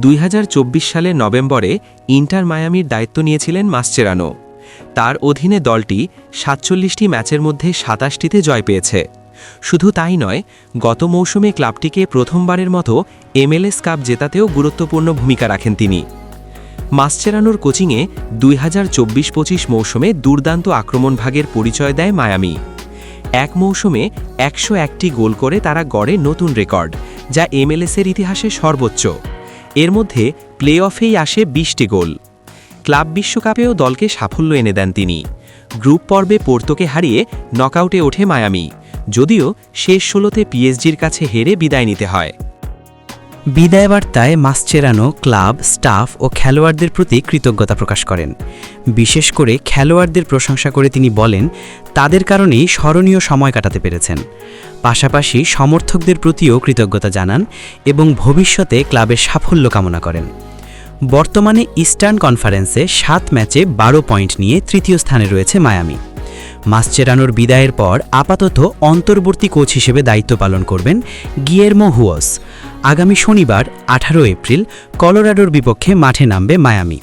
2024 সালের নভেম্বরে ইন্টার মায়ামির দায়িত্ব নিয়েছিলেন মাসচেরানো। তার অধীনে দলটি 47টি ম্যাচের মধ্যে 27টিতে জয় পেয়েছে। শুধু তাই নয়, গত মৌসুমে ক্লাবটিকে প্রথমবারের মতো MLS কাপ জেতাতেও গুরুত্বপূর্ণ ভূমিকা রাখেন তিনি। মাসচেরানোর কোচিংয়ে 2024-25 মৌসুমে দুর্দান্ত আক্রমণভাগের পরিচয় দেয় মায়ামি। এক মৌসুমে 101টি গোল করে তারা গড়ে নতুন রেকর্ড, যা MLS-এর ইতিহাসে সর্বোচ্চ। এর মধ্যে প্লে অফেই আসে 20টি গোল। ক্লাব বিশ্বকাপেও দলকে সাফল্য এনে দেন তিনি। গ্রুপ পর্বে পোর্তোকে হারিয়ে নকআউটে ওঠে মায়ামি, যদিও শেষ 16তে পিএসজির কাছে হেরে বিদায় নিতে হয়। বিদায় বার্তায় মাসচেরানো ক্লাব, স্টাফ ও খেলোয়াড়দের প্রতি কৃতজ্ঞতা প্রকাশ করেন। বিশেষ করে খেলোয়াড়দের প্রশংসা করে তিনি বলেন, তাদের কারণেই স্মরণীয় সময় কাটাতে পেরেছেন। পাশাপাশি সমর্থকদের প্রতিও কৃতজ্ঞতা জানান এবং ভবিষ্যতে ক্লাবের সাফল্য কামনা করেন। বর্তমানে ইস্টার্ন কনফারেন্সে 7 ম্যাচে 12 পয়েন্ট নিয়ে তৃতীয় স্থানে রয়েছে মায়ামি। মাসচেরানোর বিদায়ের পর আপাতত অন্তর্বর্তী কোচ হিসেবে দায়িত্ব পালন করবেন গিয়ের্মো হুয়োস। আগামী শনিবার 18 এপ্রিল কলোরাডোর বিপক্ষে মাঠে নামবে মায়ামি।